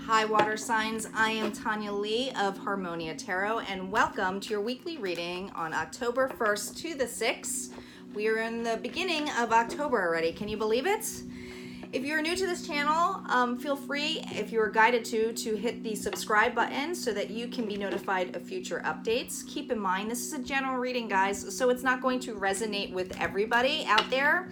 Hi water signs, I am Tanya Lee of Harmonia Tarot and welcome to your weekly reading on October 1st to the 6th. We are in the beginning of October already, can you believe it? If you're new to this channel, feel free, if you are guided to hit the subscribe button so that you can be notified of future updates. Keep in mind, this is a general reading, guys, so it's not going to resonate with everybody out there.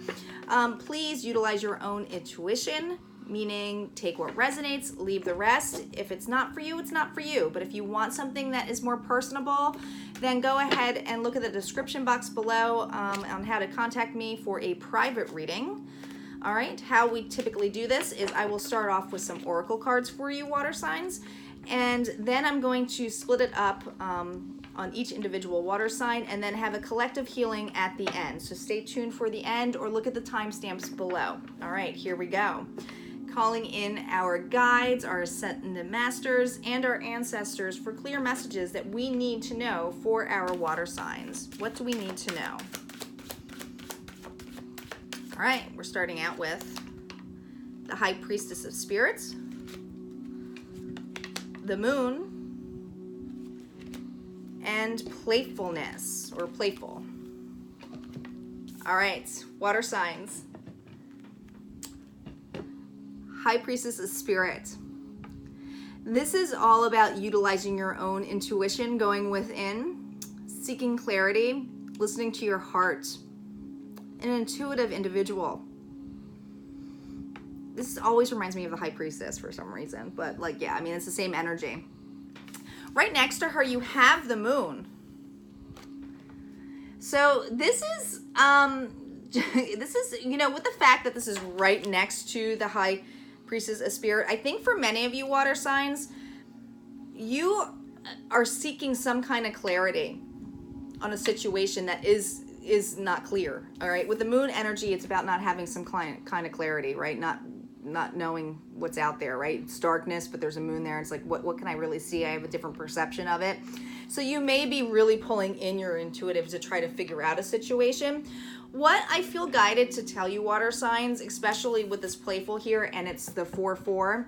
Please utilize your own intuition, meaning take what resonates, leave the rest. If it's not for you, it's not for you. But if you want something that is more personable, then go ahead and look at the description box below on how to contact me for a private reading. All right, how we typically do this is I will start off with some oracle cards for you, water signs, and then I'm going to split it up on each individual water sign and then have a collective healing at the end. So stay tuned for the end or look at the timestamps below. All right, here we go. Calling in our guides, our ascended masters, and our ancestors for clear messages that we need to know for our water signs. What do we need to know? All right, we're starting out with the High Priestess of Spirits, the Moon, and playfulness, or playful. All right, water signs. High Priestess of Spirit. This is all about utilizing your own intuition, going within, seeking clarity, listening to your heart. An intuitive individual. This always reminds me of the High Priestess for some reason, but like, yeah, I mean, it's the same energy. Right next to her, you have the Moon. So this is, you know, with the fact that this is right next to the High Priestess of Spirit, I think for many of you water signs, you are seeking some kind of clarity on a situation that is not clear. All right, with the Moon energy, it's about not having some kind of clarity, right? Not knowing what's out there, right? It's darkness, but there's a moon there. It's like, what can I really see? I have a different perception of it. So you may be really pulling in your intuitive to try to figure out a situation. What I feel guided to tell you, water signs, especially with this playful here, and it's the 4-4.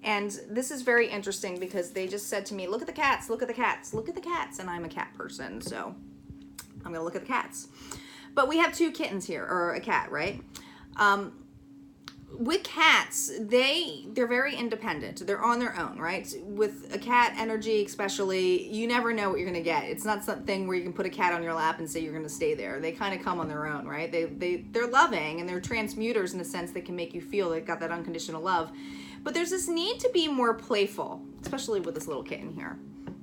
And this is very interesting because they just said to me, look at the cats, look at the cats, look at the cats. And I'm a cat person, so I'm gonna look at the cats. But we have two kittens here, or a cat, right? With cats, they're very independent. They're on their own, right? With a cat energy especially, you never know what you're gonna get. It's not something where you can put a cat on your lap and say you're gonna stay there. They kind of come on their own, right? They're loving and they're transmuters in a sense that can make you feel they've got that unconditional love. But there's this need to be more playful, especially with this little kitten here,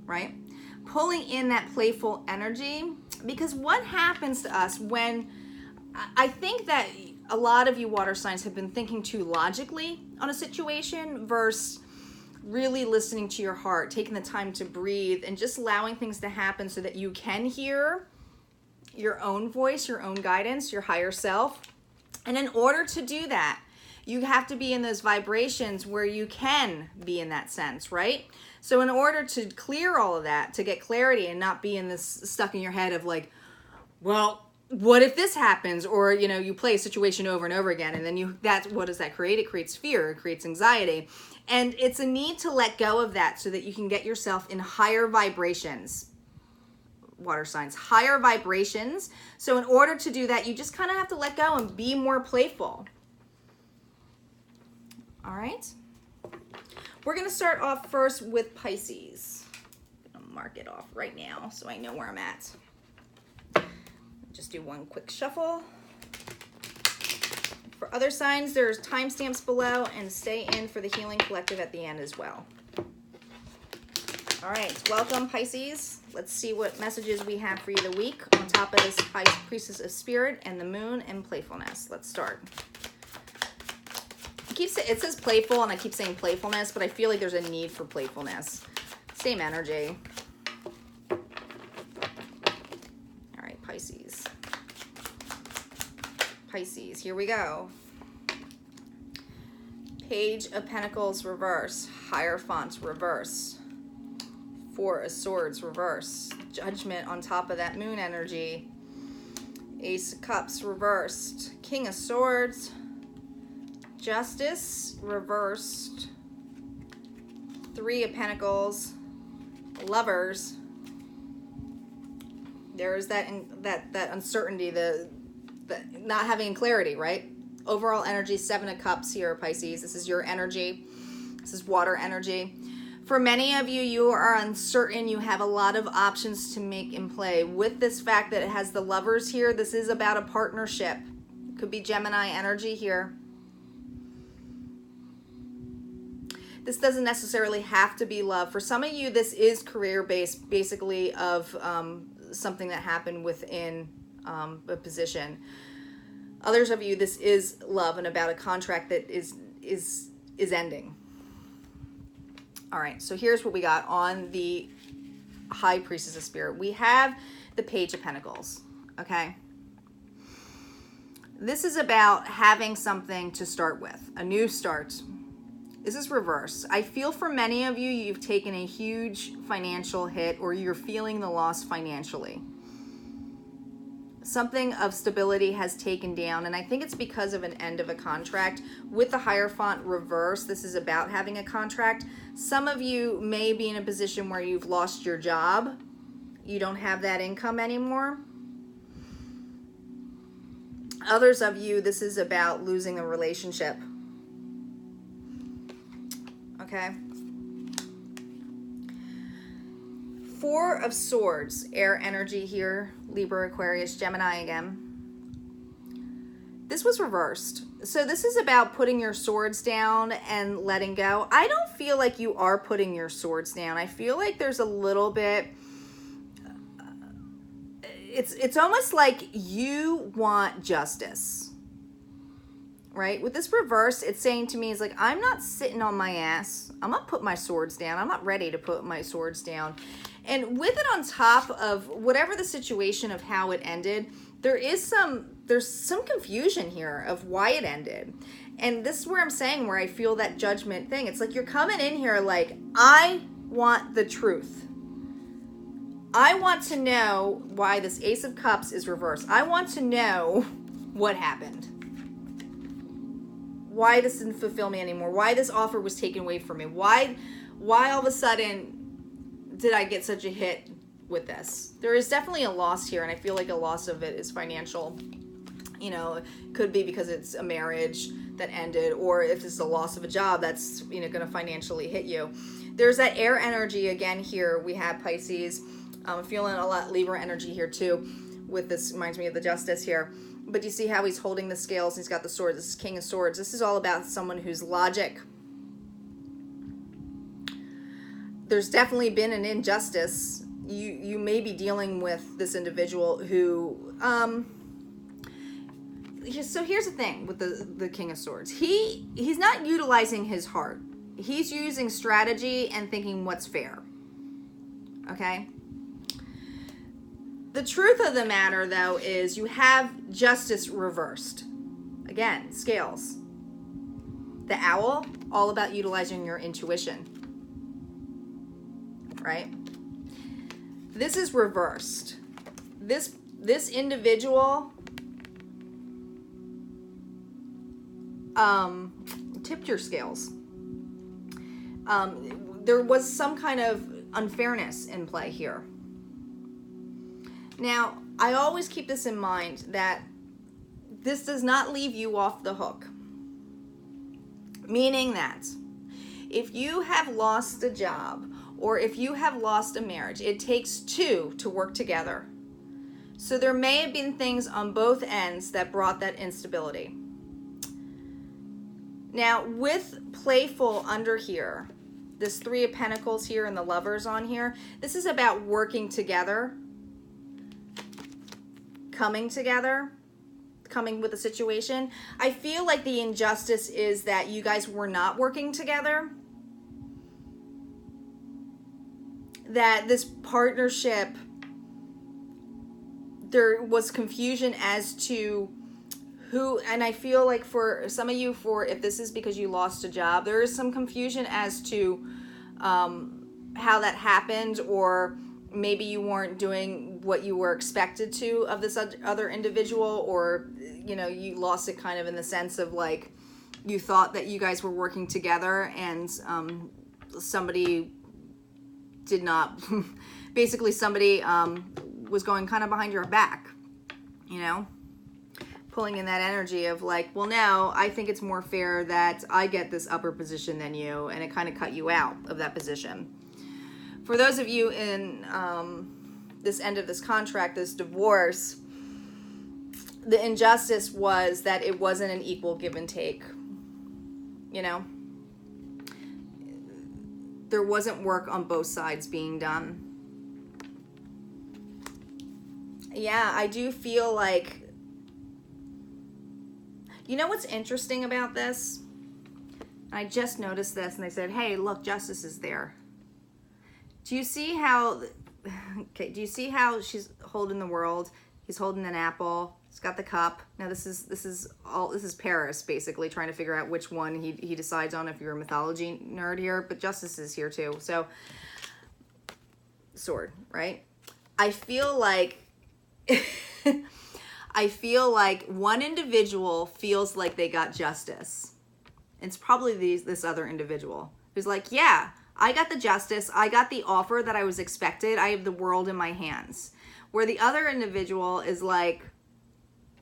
right? Pulling in that playful energy, because what happens to us when, I think that a lot of you water signs have been thinking too logically on a situation versus really listening to your heart, taking the time to breathe and just allowing things to happen so that you can hear your own voice, your own guidance, your higher self. And in order to do that, you have to be in those vibrations where you can be in that sense, right? So in order to clear all of that, to get clarity and not be in this stuck in your head of like, well, what if this happens? Or, you know, you play a situation over and over again and then what does that create? It creates fear, it creates anxiety. And it's a need to let go of that so that you can get yourself in higher vibrations. Water signs, higher vibrations. So in order to do that, you just kind of have to let go and be more playful. All right. We're going to start off first with Pisces. I'm going to mark it off right now so I know where I'm at. Just do one quick shuffle. For other signs, there's timestamps below and stay in for the healing collective at the end as well. All right, welcome Pisces. Let's see what messages we have for you the week on top of this High Priestess of Spirit and the Moon and playfulness. Let's start. It says playful and I keep saying playfulness, but I feel like there's a need for playfulness. Same energy. All right, Pisces. Pisces, here we go. Page of Pentacles reverse, Hierophant reverse, Four of Swords reverse, Judgment on top of that Moon energy, Ace of Cups reversed, King of Swords, Justice reversed, Three of Pentacles, Lovers. There's that uncertainty, the not having clarity, right? Overall energy, Seven of Cups here, Pisces. This is your energy. This is water energy. For many of you, you are uncertain. You have a lot of options to make in play. With this fact that it has the Lovers here, this is about a partnership. Could be Gemini energy here. This doesn't necessarily have to be love. For some of you, this is career-based, basically of something that happened within a position. Others of you, this is love and about a contract that is ending. All right, so here's what we got on the High Priestess of Spirit. We have the Page of Pentacles, okay? This is about having something to start with, a new start. This is reverse. I feel for many of you, you've taken a huge financial hit or you're feeling the loss financially. Something of stability has taken down, and I think it's because of an end of a contract. With the Hierophant reverse, this is about having a contract. Some of you may be in a position where you've lost your job. You don't have that income anymore. Others of you, this is about losing a relationship. Okay. Four of Swords, air energy here, Libra, Aquarius, Gemini again. This was reversed. So this is about putting your swords down and letting go. I don't feel like you are putting your swords down. I feel like there's a little bit, it's almost like you want justice. Right? With this reverse, it's saying to me, is like, I'm not sitting on my ass. I'm going to put my swords down. I'm not ready to put my swords down. And with it on top of whatever the situation of how it ended, there's some confusion here of why it ended. And this is where I'm saying, where I feel that judgment thing. It's like you're coming in here like, I want the truth. I want to know why this Ace of Cups is reversed. I want to know what happened. Why this didn't fulfill me anymore. Why this offer was taken away from me. Why all of a sudden did I get such a hit with this? There is definitely a loss here, and I feel like a loss of it is financial. You know, it could be because it's a marriage that ended, or if it's the loss of a job that's, you know, going to financially hit you. There's that air energy again here. We have Pisces. I'm feeling a lot Libra energy here too. With this, reminds me of the Justice here. But you see how he's holding the scales. He's got the sword. This is King of Swords. This is all about someone who's logic. There's definitely been an injustice. You may be dealing with this individual who, so here's the thing with the King of Swords. He's not utilizing his heart. He's using strategy and thinking what's fair. Okay? The truth of the matter, though, is you have justice reversed. Again, scales. The Owl, all about utilizing your intuition. Right? This is reversed. This individual tipped your scales. There was some kind of unfairness in play here. Now, I always keep this in mind that this does not leave you off the hook. Meaning that if you have lost a job or if you have lost a marriage, it takes two to work together. So there may have been things on both ends that brought that instability. Now, with playful under here, this Three of Pentacles here and the Lovers on here, this is about working together. Coming together, coming with a situation. I feel like the injustice is that you guys were not working together. That this partnership, there was confusion as to who, and I feel like for some of you, if this is because you lost a job, there is some confusion as to how that happened, or maybe you weren't doing what you were expected to of this other individual, or, you know, you lost it kind of in the sense of like, you thought that you guys were working together and somebody did not, basically somebody was going kind of behind your back, you know, pulling in that energy of like, well, no, I think it's more fair that I get this upper position than you, and it kind of cut you out of that position. For those of you in this end of this contract, this divorce, the injustice was that it wasn't an equal give and take, you know? There wasn't work on both sides being done. Yeah, I do feel like, you know what's interesting about this? I just noticed this and they said, hey, look, justice is there. Do you see how, okay, do you see how she's holding the world? He's holding an apple. He's got the cup. Now this is Paris basically trying to figure out which one he decides on if you're a mythology nerd here, but justice is here too. So sword, right? I feel like one individual feels like they got justice. It's probably this other individual who's like, yeah, I got the justice. I got the offer that I was expected. I have the world in my hands. Where the other individual is like,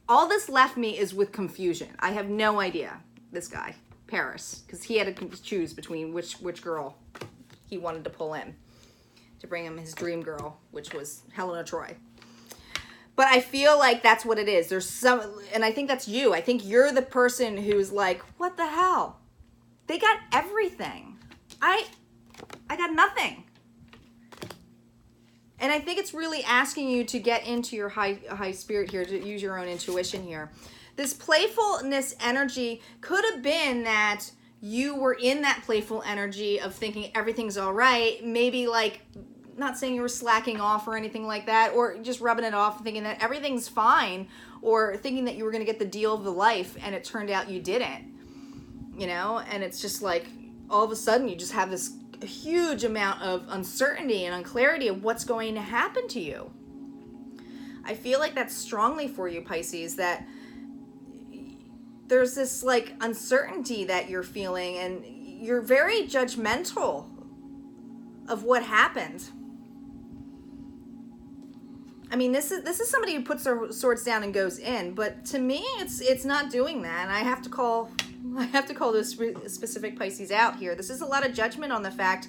all this left me is with confusion. I have no idea, this guy, Paris, because he had to choose between which girl he wanted to pull in to bring him his dream girl, which was Helena Troy. But I feel like that's what it is. There's some, and I think that's you. I think you're the person who's like, what the hell? They got everything. I got nothing. And I think it's really asking you to get into your high spirit here, to use your own intuition here. This playfulness energy could have been that you were in that playful energy of thinking everything's all right. Maybe like, not saying you were slacking off or anything like that, or just rubbing it off thinking that everything's fine, or thinking that you were going to get the deal of the life and it turned out you didn't, you know? And it's just like, all of a sudden you just have this huge amount of uncertainty and unclarity of what's going to happen to you. I feel like that's strongly for you, Pisces, that there's this like uncertainty that you're feeling, and you're very judgmental of what happened. I mean, this is somebody who puts their swords down and goes in, but to me, it's not doing that, and I have to call this specific Pisces out here. This is a lot of judgment on the fact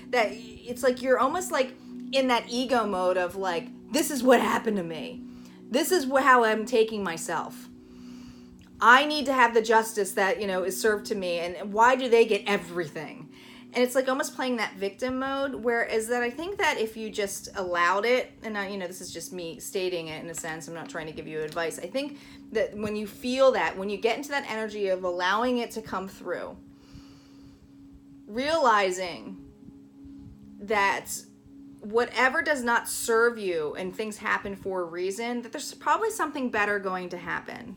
that it's like you're almost like in that ego mode of like, this is what happened to me. This is how I'm taking myself. I need to have the justice that, you know, is served to me, and why do they get everything? And it's like almost playing that victim mode, whereas that I think that if you just allowed it, and I, you know, this is just me stating it in a sense, I'm not trying to give you advice. I think that when you feel that, when you get into that energy of allowing it to come through, realizing that whatever does not serve you and things happen for a reason, that there's probably something better going to happen.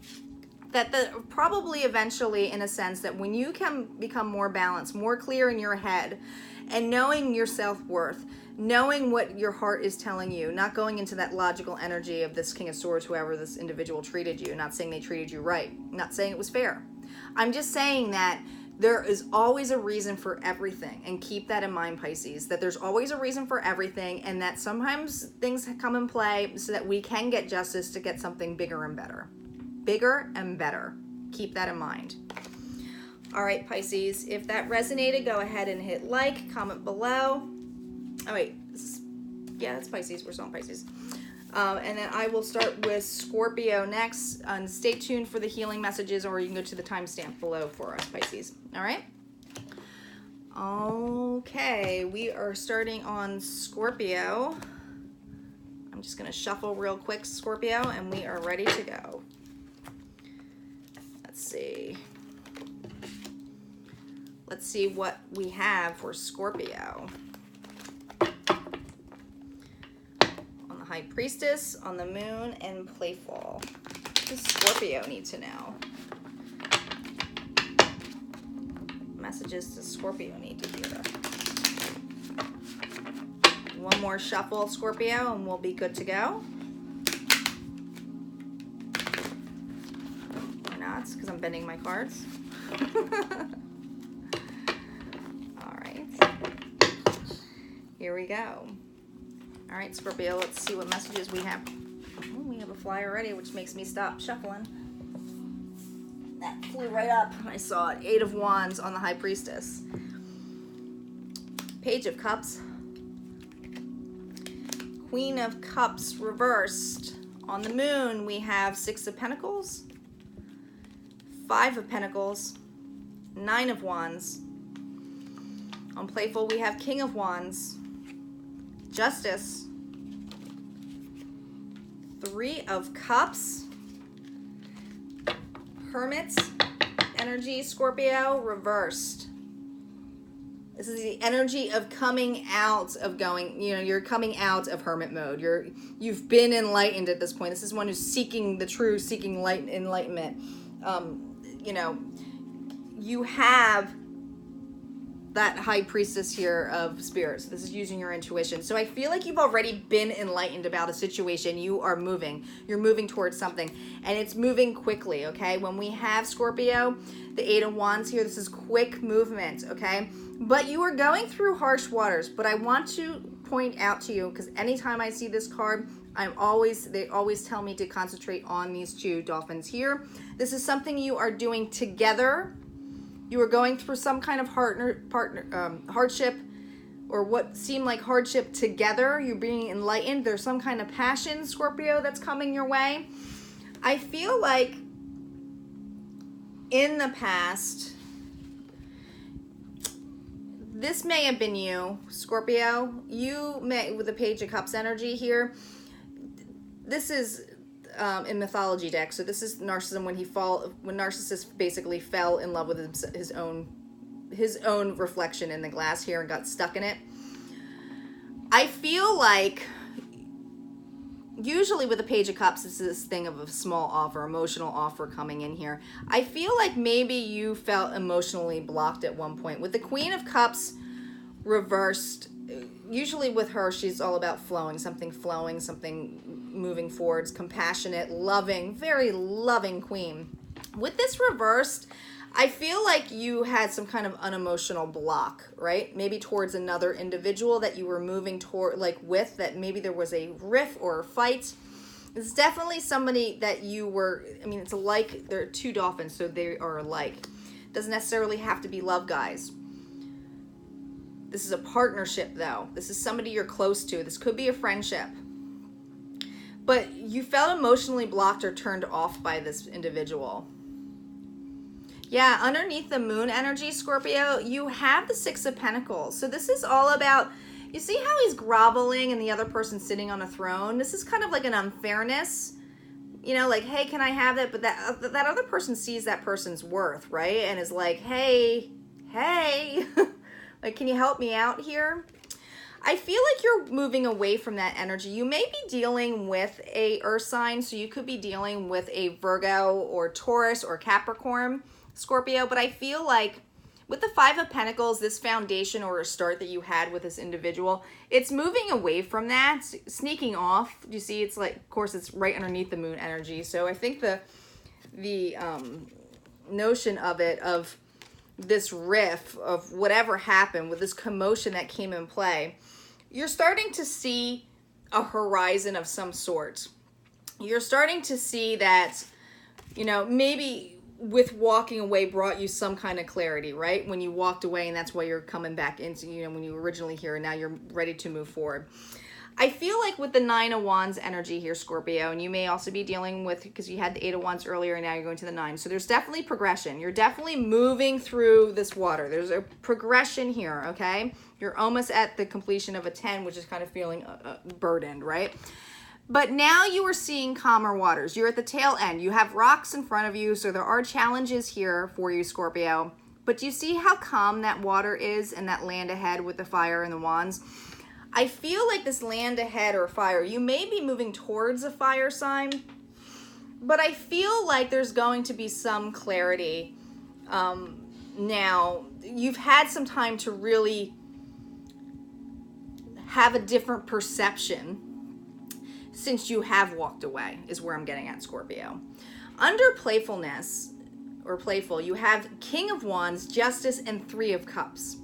That probably eventually, in a sense, that when you can become more balanced, more clear in your head, and knowing your self-worth, knowing what your heart is telling you, not going into that logical energy of this King of Swords, whoever this individual treated you, not saying they treated you right, not saying it was fair. I'm just saying that there is always a reason for everything, and keep that in mind, Pisces, that there's always a reason for everything, and that sometimes things come in play so that we can get justice to get something bigger and better. Bigger and better. Keep that in mind. All right, Pisces, if that resonated, go ahead and hit like, comment below. Oh, wait. Yeah, that's Pisces. We're still on Pisces. And then I will start with Scorpio next. Stay tuned for the healing messages, or you can go to the timestamp below for us, Pisces. All right? Okay, we are starting on Scorpio. I'm just going to shuffle real quick, Scorpio, and we are ready to go. Let's see what we have for Scorpio. On the High Priestess, on the Moon, and Playful. What does Scorpio need to know? Messages does Scorpio need to hear? One more shuffle, Scorpio, and we'll be good to go. Because I'm bending my cards. All right. Here we go. All right, Scorpio, let's see what messages we have. Oh, we have a fly already, which makes me stop shuffling. That flew right up. I saw it. 8 of Wands on the High Priestess. Page of Cups. Queen of Cups reversed. On the Moon, we have 6 of Pentacles, 5 of Pentacles, 9 of Wands. On Playful, we have King of Wands, Justice, 3 of Cups, Hermit's energy, Scorpio, reversed. This is the energy of coming out of going, you know, you're coming out of hermit mode. You've been enlightened at this point. This is one who's seeking the truth, seeking light, enlightenment. You know, you have that High Priestess here of spirits. This is using your intuition. So I feel like you've already been enlightened about a situation. You are moving. You're moving towards something. And it's moving quickly, okay? When we have Scorpio, the 8 of Wands here, this is quick movement, okay? But you are going through harsh waters. But I want to point out to you, because anytime I see this card, they always tell me to concentrate on these 2 dolphins here. This is something you are doing together. You are going through some kind of hardship, or what seemed like hardship together. You're being enlightened. There's some kind of passion, Scorpio, that's coming your way. I feel like in the past, this may have been you, Scorpio. You may, with the Page of Cups energy here, this is in mythology deck. So this is narcissism when Narcissus basically fell in love with his own reflection in the glass here and got stuck in it. I feel like usually with the Page of Cups, it's this thing of a small offer, emotional offer coming in here. I feel like maybe you felt emotionally blocked at one point. With the Queen of Cups reversed, usually with her, she's all about flowing, something moving forwards, compassionate, loving, very loving queen. With this reversed, I feel like you had some kind of unemotional block, right? Maybe towards another individual that you were moving toward, like with, that maybe there was a rift or a fight. It's definitely somebody that you were, I mean, it's alike. There are 2 dolphins, so they are alike. Doesn't necessarily have to be love, guys. This is a partnership, though. This is somebody you're close to. This could be a friendship. But you felt emotionally blocked or turned off by this individual. Yeah, underneath the Moon energy, Scorpio, you have the 6 of Pentacles. So this is all about, you see how he's groveling and the other person's sitting on a throne? This is kind of like an unfairness. You know, like, hey, can I have that? But that other person sees that person's worth, right? And is like, hey, like, can you help me out here? I feel like you're moving away from that energy. You may be dealing with a earth sign, so you could be dealing with a Virgo or Taurus or Capricorn, Scorpio, but I feel like with the 5 of Pentacles, this foundation or a start that you had with this individual, it's moving away from that, sneaking off. You see, it's like, of course, it's right underneath the Moon energy. So I think the notion of it, of this riff, of whatever happened with this commotion that came in play, you're starting to see a horizon of some sort. You're starting to see that, you know, maybe with walking away brought you some kind of clarity, right? When you walked away, and that's why you're coming back into, you know, when you were originally here, and now you're ready to move forward. I feel like with the 9 of Wands energy here, Scorpio, and you may also be dealing with, because you had the 8 of Wands earlier and now you're going to the 9. So there's definitely progression. You're definitely moving through this water. There's a progression here, okay? You're almost at the completion of a 10, which is kind of feeling burdened, right? But now you are seeing calmer waters. You're at the tail end. You have rocks in front of you, so there are challenges here for you, Scorpio. But do you see how calm that water is and that land ahead with the fire and the wands? I feel like this land ahead or fire, you may be moving towards a fire sign, but I feel like there's going to be some clarity. Now, you've had some time to really have a different perception since you have walked away, is where I'm getting at, Scorpio. Under playfulness, or playful, you have King of Wands, Justice, and 3 of Cups.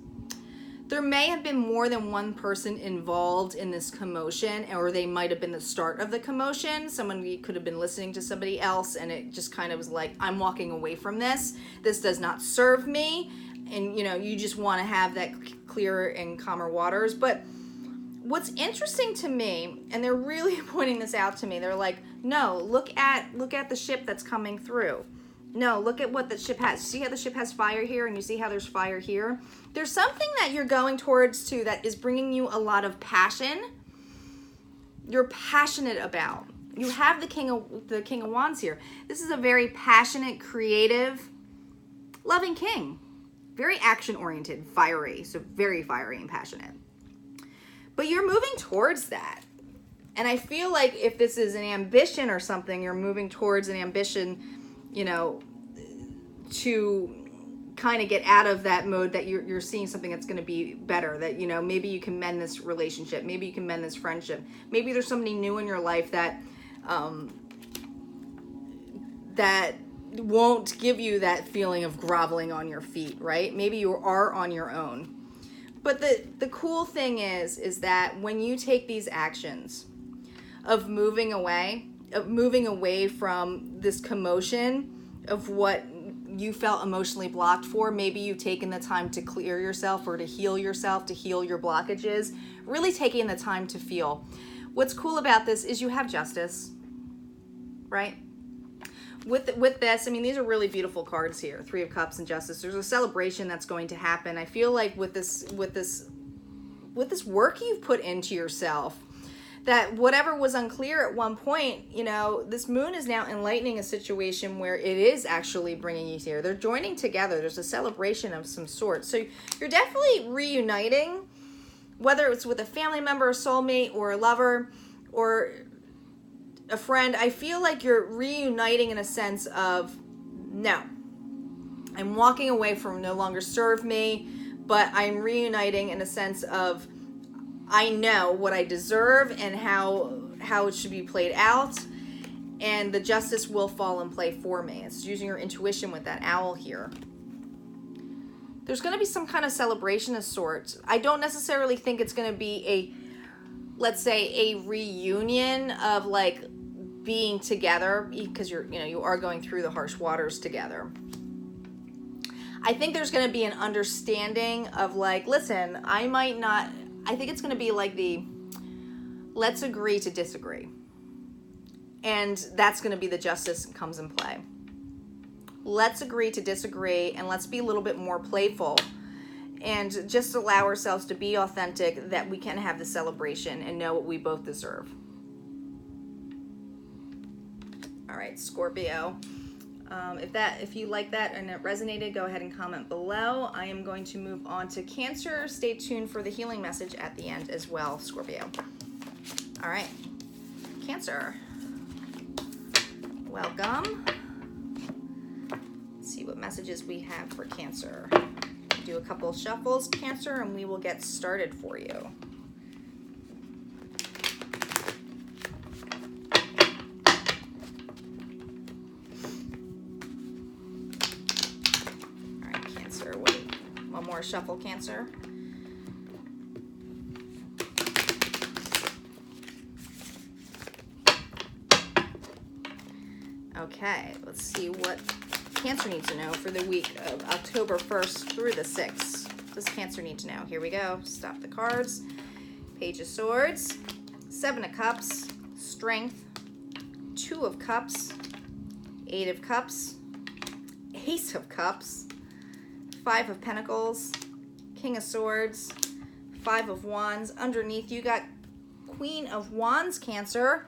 There may have been more than one person involved in this commotion, or they might have been the start of the commotion. Someone could have been listening to somebody else, and it just kind of was like, I'm walking away from this. This does not serve me. And, you know, you just want to have that clearer and calmer waters. But what's interesting to me, and they're really pointing this out to me, they're like, no, look at the ship that's coming through. No, look at what the ship has. See how the ship has fire here, and you see how there's fire here? There's something that you're going towards too that is bringing you a lot of passion. You're passionate about. You have the King of Wands here. This is a very passionate, creative, loving king. Very action-oriented, fiery, so very fiery and passionate. But you're moving towards that. And I feel like if this is an ambition or something, you're moving towards an ambition, you know, to kind of get out of that mode that you're seeing something that's going to be better, that, you know, maybe you can mend this relationship, maybe you can mend this friendship, maybe there's somebody new in your life that that won't give you that feeling of groveling on your feet, right? Maybe you are on your own. But the cool thing is that when you take these actions of moving away from this commotion of what you felt emotionally blocked for, maybe you've taken the time to clear yourself or to heal yourself, to heal your blockages, really taking the time to feel. What's cool about this is you have justice, right? With this, I mean, these are really beautiful cards here. Three of Cups and Justice. There's a celebration that's going to happen. I feel like with this work you've put into yourself, that whatever was unclear at one point, you know, this moon is now enlightening a situation where it is actually bringing you here. They're joining together. There's a celebration of some sort. So you're definitely reuniting, whether it's with a family member, a soulmate, or a lover, or a friend. I feel like you're reuniting in a sense of, no, I'm walking away from no longer serve me, but I'm reuniting in a sense of, I know what I deserve and how it should be played out, and the justice will fall in play for me. It's using your intuition with that owl here. There's going to be some kind of celebration of sorts. I don't necessarily think it's going to be let's say a reunion of like being together, because you are going through the harsh waters together. I think there's going to be an understanding of like, listen, I think it's going to be like let's agree to disagree. And that's going to be the justice that comes in play. Let's agree to disagree, and let's be a little bit more playful and just allow ourselves to be authentic, that we can have the celebration and know what we both deserve. All right, Scorpio. If you like that and it resonated, go ahead and comment below. I am going to move on to Cancer. Stay tuned for the healing message at the end as well, Scorpio. All right, Cancer. Welcome. Let's see what messages we have for Cancer. Do a couple shuffles, Cancer, and we will get started for you. More shuffle, Cancer. Okay, let's see what Cancer needs to know for the week of October 1st through the 6th. What does Cancer need to know? Here we go. Stop the cards. Page of Swords, 7 of Cups, Strength, 2 of Cups, 8 of Cups, Ace of Cups, 5 of Pentacles, King of Swords, 5 of Wands. Underneath, you got Queen of Wands, Cancer.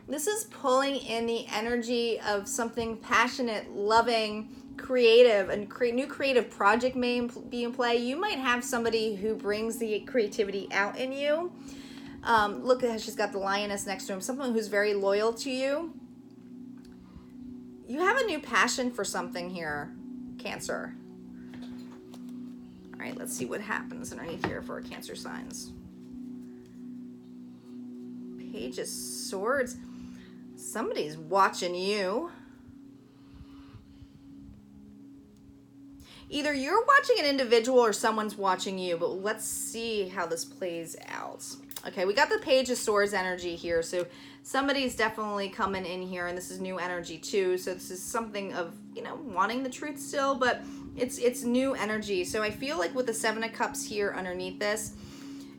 This is pulling in the energy of something passionate, loving, creative, and new creative project may be in play. You might have somebody who brings the creativity out in you. Look at how she's got the lioness next to him. Someone who's very loyal to you. You have a new passion for something here, Cancer. All right, let's see what happens underneath here for Cancer signs. Page of Swords. Somebody's watching you. Either you're watching an individual or someone's watching you, but let's see how this plays out. Okay, we got the Page of Swords energy here, so somebody's definitely coming in here, and this is new energy too, so this is something of, you know, wanting the truth still, but it's new energy. So I feel like with the Seven of Cups here underneath this,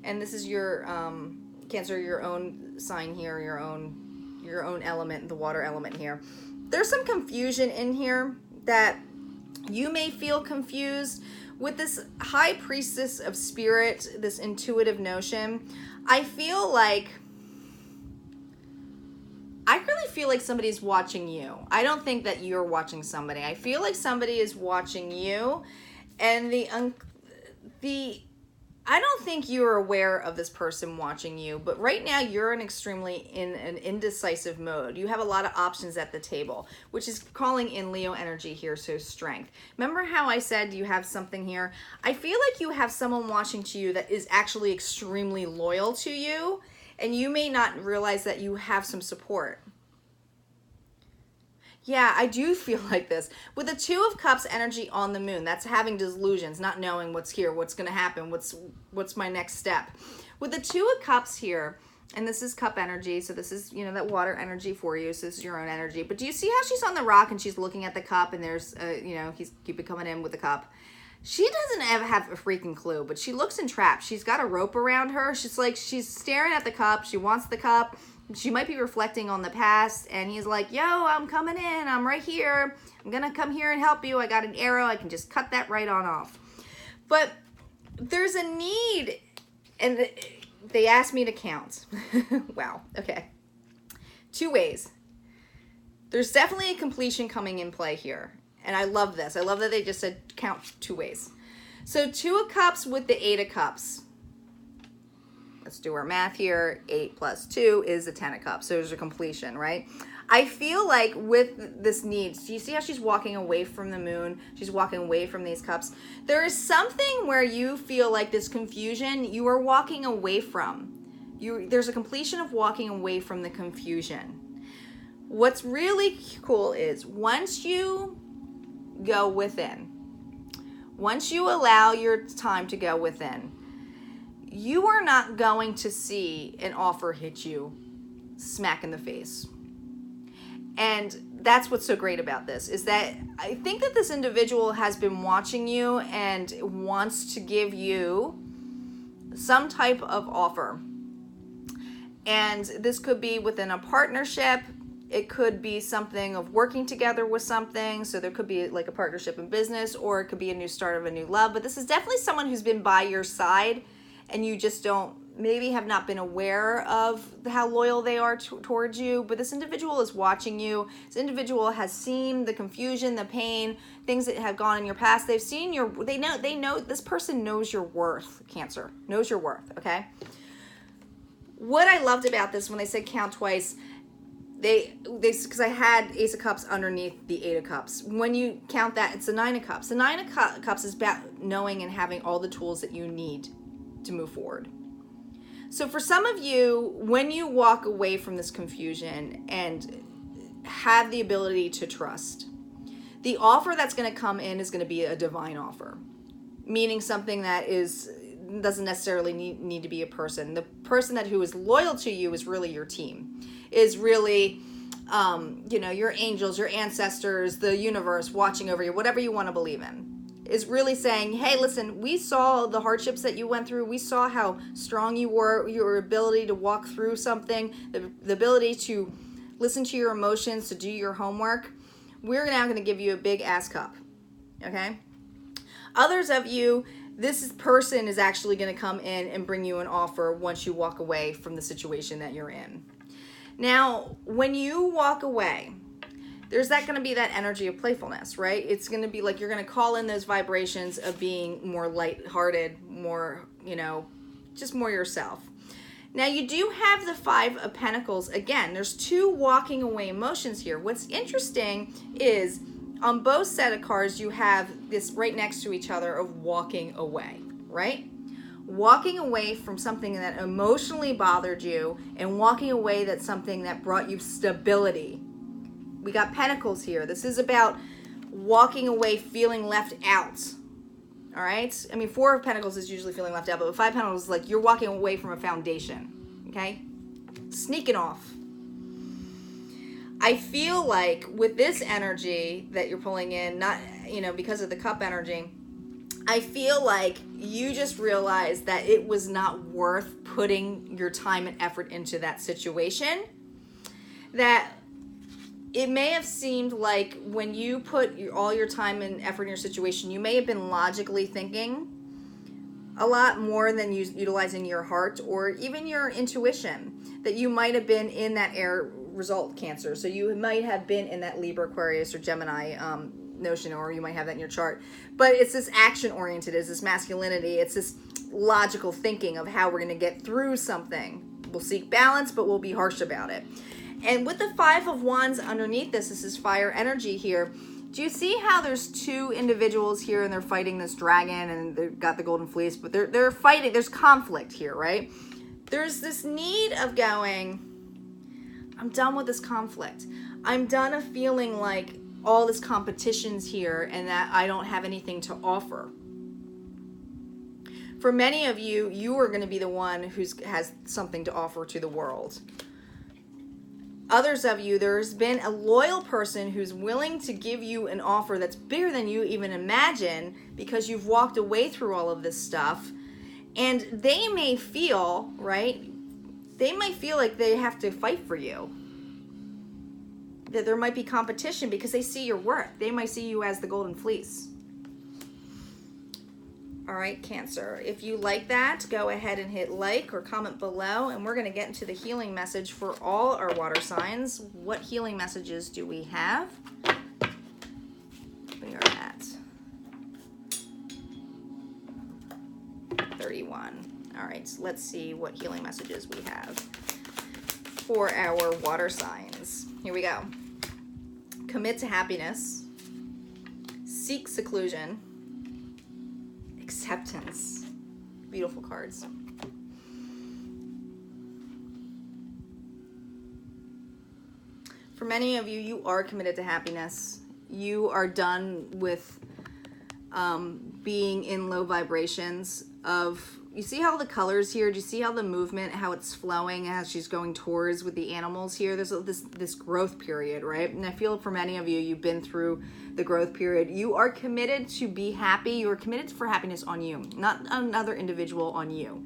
and this is your Cancer, your own sign here, your own element, the water element here. There's some confusion in here that you may feel confused with this High Priestess of Spirit, this intuitive notion. I really feel like somebody's watching you. I don't think that you're watching somebody. I feel like somebody is watching you, and I don't think you're aware of this person watching you, but right now you're in an indecisive mode. You have a lot of options at the table, which is calling in Leo energy here, so strength. Remember how I said you have something here? I feel like you have someone watching to you that is actually extremely loyal to you, and you may not realize that you have some support. Yeah, I do feel like this. With the Two of Cups energy on the moon, that's having delusions, not knowing what's here, what's going to happen, what's my next step. With the Two of Cups here, and this is cup energy, so this is, you know, that water energy for you, so this is your own energy. But do you see how she's on the rock and she's looking at the cup, and there's, you know, he's keeping coming in with the cup. She doesn't have a freaking clue, but she looks entrapped. She's got a rope around her. She's like, she's staring at the cup. She wants the cup. She might be reflecting on the past, and he's like, yo, I'm coming in. I'm right here. I'm going to come here and help you. I got an arrow. I can just cut that right on off. But there's a need, and they asked me to count. Wow. Okay. 2 ways. There's definitely a completion coming in play here, and I love this. I love that they just said count 2 ways. So 2 of Cups with the 8 of Cups. Let's do our math here. 8 plus 2 is the 10 of Cups. So there's a completion, right? I feel like with this need, do you see how she's walking away from the moon? She's walking away from these cups. There is something where you feel like this confusion you are walking away from. There's a completion of walking away from the confusion. What's really cool is once you go within, once you allow your time to go within, you are not going to see an offer hit you smack in the face. And that's what's so great about this, is that I think that this individual has been watching you and wants to give you some type of offer. And this could be within a partnership. It could be something of working together with something. So there could be like a partnership in business, or it could be a new start of a new love. But this is definitely someone who's been by your side, and you just maybe have not been aware of how loyal they are towards you. But this individual is watching you. This individual has seen the confusion, the pain, things that have gone in your past. They've seen they know this person knows your worth, Cancer, knows your worth, okay? What I loved about this when they said count twice, because I had Ace of Cups underneath the 8 of Cups. When you count that, it's the 9 of Cups. The 9 of Cups is about knowing and having all the tools that you need to move forward. So for some of you, when you walk away from this confusion and have the ability to trust, the offer that's going to come in is going to be a divine offer, meaning something that doesn't necessarily need to be a person. The person who is loyal to you is really your team, is really your angels, your ancestors, the universe watching over you, whatever you want to believe in, is really saying, hey, listen, we saw the hardships that you went through. We saw how strong you were, your ability to walk through something, the ability to listen to your emotions, to do your homework. We're now going to give you a big ass cup, okay? Others of you, this person is actually going to come in and bring you an offer once you walk away from the situation that you're in. Now, when you walk away, there's going to be that energy of playfulness, right? It's going to be like you're going to call in those vibrations of being more lighthearted, more, just more yourself. Now, you do have the 5 of Pentacles. Again, there's 2 walking away emotions here. What's interesting is on both set of cards, you have this right next to each other of walking away, right? Walking away from something that emotionally bothered you, and walking away that's something that brought you stability. We got Pentacles here. This is about walking away feeling left out. All right? I mean, Four of Pentacles is usually feeling left out, but with Five of Pentacles is like you're walking away from a foundation. Okay? Sneaking off. I feel like with this energy that you're pulling in, not, you know, because of the Cup energy, I feel like you just realized that it was not worth putting your time and effort into that situation. That it may have seemed like when you put all your time and effort in your situation, you may have been logically thinking a lot more than utilizing your heart or even your intuition, that you might have been in that air result, Cancer. So you might have been in that Libra, Aquarius, or Gemini notion, or you might have that in your chart. But it's this action-oriented, it's this masculinity, it's this logical thinking of how we're going to get through something. We'll seek balance, but we'll be harsh about it. And with the Five of Wands underneath this is fire energy here. Do you see how there's two individuals here and they're fighting this dragon and they've got the golden fleece, but they're fighting, there's conflict here, right? There's this need of going, I'm done with this conflict. I'm done of feeling like all this competition's here and that I don't have anything to offer. For many of you, you are going to be the one who has something to offer to the world. Others of you, there's been a loyal person who's willing to give you an offer that's bigger than you even imagine because you've walked away through all of this stuff. And they may feel, right? They might feel like they have to fight for you. That there might be competition because they see your worth. They might see you as the golden fleece. All right, Cancer. If you like that, go ahead and hit like or comment below, and we're going to get into the healing message for all our water signs. What healing messages do we have? We are at 31. All right, so let's see what healing messages we have for our water signs. Here we go. Commit to happiness. Seek seclusion. Acceptance. Beautiful cards. For many of you, you are committed to happiness. You are done with being in low vibrations of, you see how the colors here, do you see how the movement, how it's flowing as she's going towards with the animals here? There's this growth period, right? And I feel for many of you, you've been through the growth period. You are committed to be happy. You are committed for happiness on you, not another individual, on you.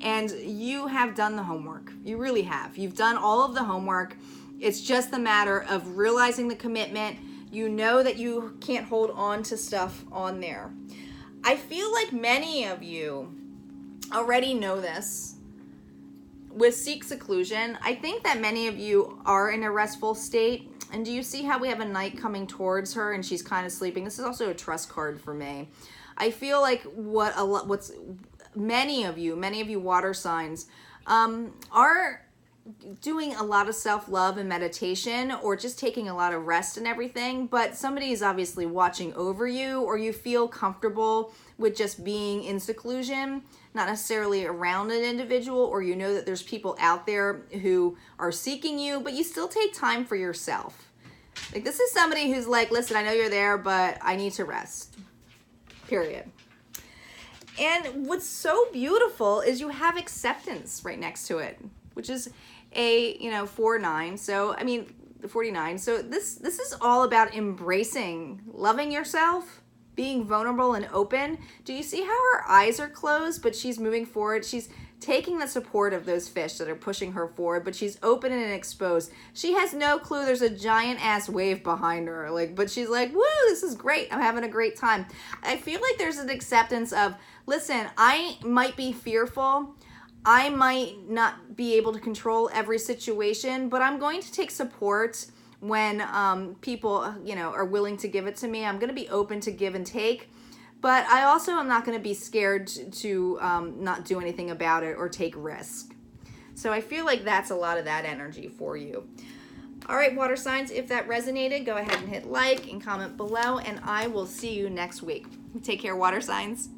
And you have done the homework. You really have. You've done all of the homework. It's just the matter of realizing the commitment. You know that you can't hold on to stuff on there. I feel like many of you already know this. With Seek Seclusion, I think that many of you are in a restful state. And do you see how we have a knight coming towards her and she's kind of sleeping? This is also a trust card for me. I feel like what's many of you water signs are doing a lot of self-love and meditation, or just taking a lot of rest and everything, but somebody is obviously watching over you, or you feel comfortable with just being in seclusion, not necessarily around an individual, or you know that there's people out there who are seeking you, but you still take time for yourself. Like, this is somebody who's like, listen, I know you're there, but I need to rest. Period. And what's so beautiful is you have acceptance right next to it, which is a, 4-9. So, I mean, 49. So this is all about embracing, loving yourself, being vulnerable and open. Do you see how her eyes are closed, but she's moving forward? She's taking the support of those fish that are pushing her forward, but she's open and exposed. She has no clue there's a giant ass wave behind her, but she's like, woo, this is great. I'm having a great time. I feel like there's an acceptance of, listen, I might be fearful. I might not be able to control every situation, but I'm going to take support when people, are willing to give it to me. I'm going to be open to give and take, but I also am not going to be scared to not do anything about it or take risk. So I feel like that's a lot of that energy for you. All right, water signs, if that resonated, go ahead and hit like and comment below, and I will see you next week. Take care, water signs.